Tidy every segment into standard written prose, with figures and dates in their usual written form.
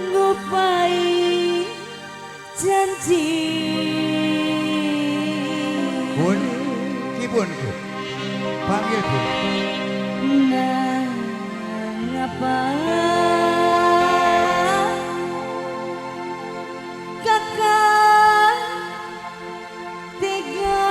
Ngupai janji Bun, kibun Bu. Panggil Bu. nang ngapa kakak tega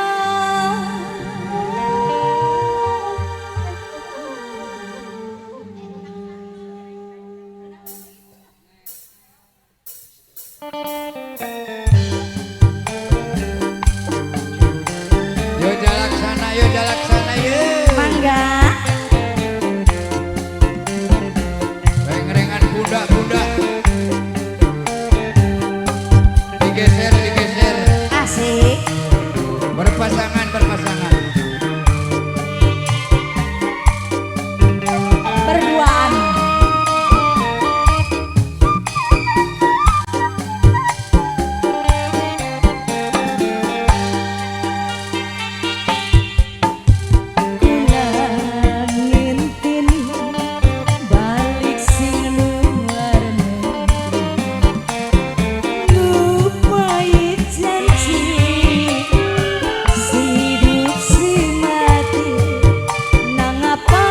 Yo jalaksana, yo jalaksana, yo. mangga Reng-rengan kuda-kuda. Digeser, digeser. asik Berpasangan, berpasangan. berduaan kula ngintin balik sing luar negeri ngupai janji hidup si mati nang apa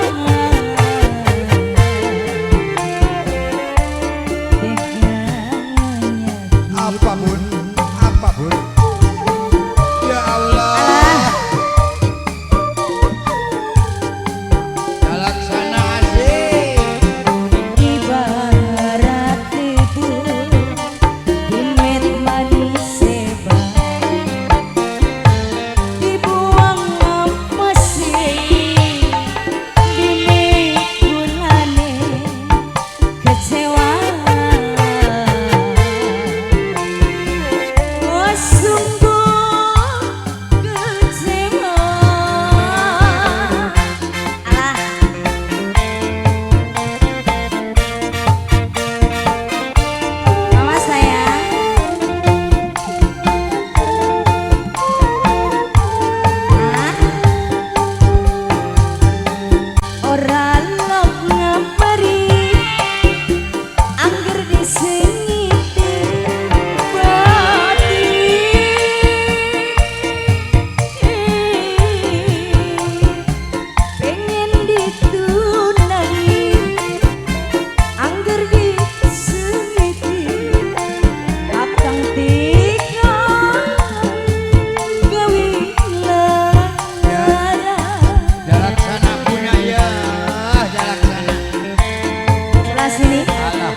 Apa Bun? Apa Bun? Ya Allah. Jalaksana asik. ibarat itu dimet manis sebab dibuang mesin dimet kulane kecewa oh sungguh kecewa alah mama sayang ora lok ngaperi angger disengiti bati pengen ditunangi angger disengiti kakang tiga gawe lara Jalaksana punya ya, jalaksana. sebelah sini Alah.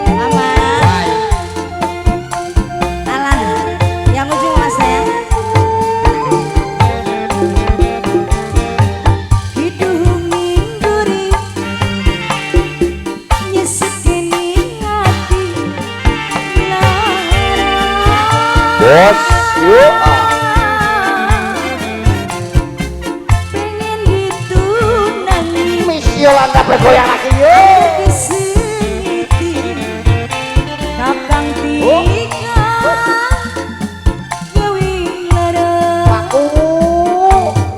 mama Baik. Alan yang ujung mas sayang hidungi duri nyesekeni hati lara Bos, yuk. pengen ditunangi Yolanda bergoyang lagi yuk. disengiti kakang tiga gawe lara Aku.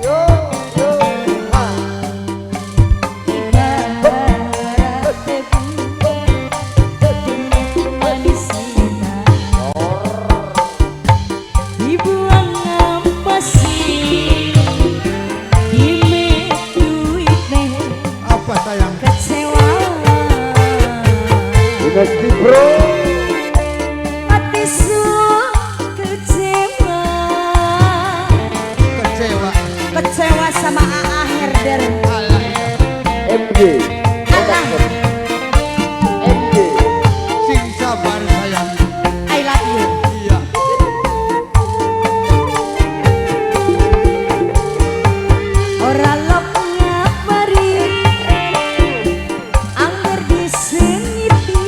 Yuk, yuk. ibarat tebu manis dibuang ampasi dimet duitne Apa sayang? kecewa Dinasti bro. hati su kecewa Kecewa. kecewa sama AA Herder Alah ya. MG. alah MG. Sing sabar sayang. I love you Iya. ora lok ngapari angger disengiti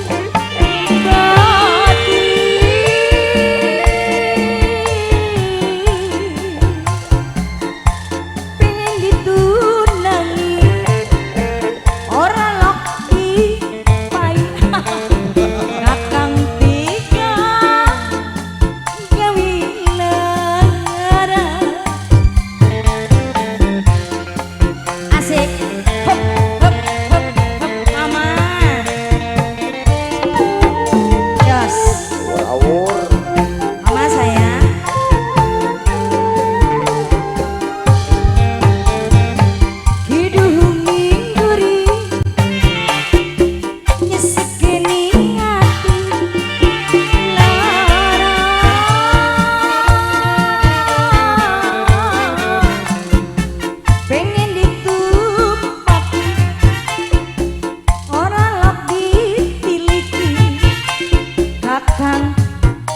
kakang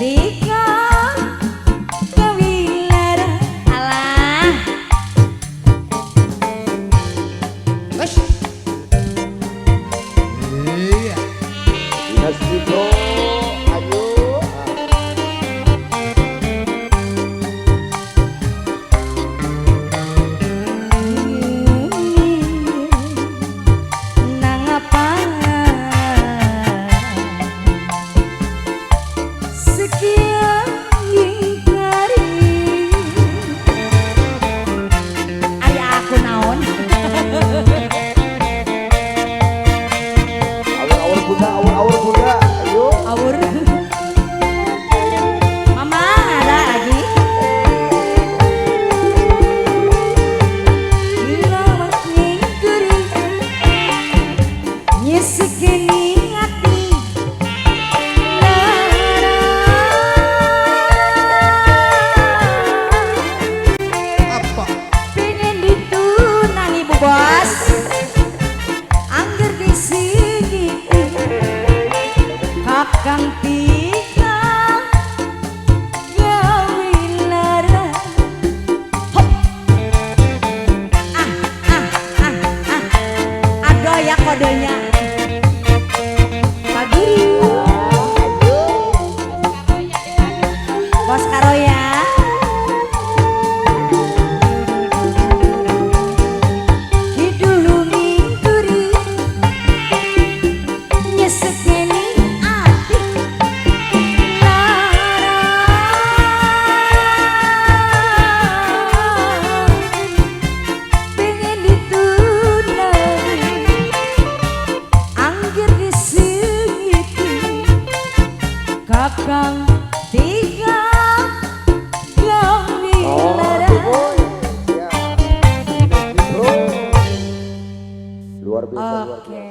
tiga kawilara alah Wes. Iya. Dinasti Bro, ayo. nang apa sekian ingkari aya aku naon Awur bunda, ayo. awur mama ada lagi lawat ngingkuri nyesekeni hati Apa? pengen ditunangi bu bos angger di sini kakang tiga gawe lara hop aduh ya kodenya pagi bos karoya didulungi turi nyesekeni ati lara pengen ditunangi angger disengiti kakang tiga gawe Oh, lara boy. Ya. Dinasti Bro. Luar biasa, luar biasa. oke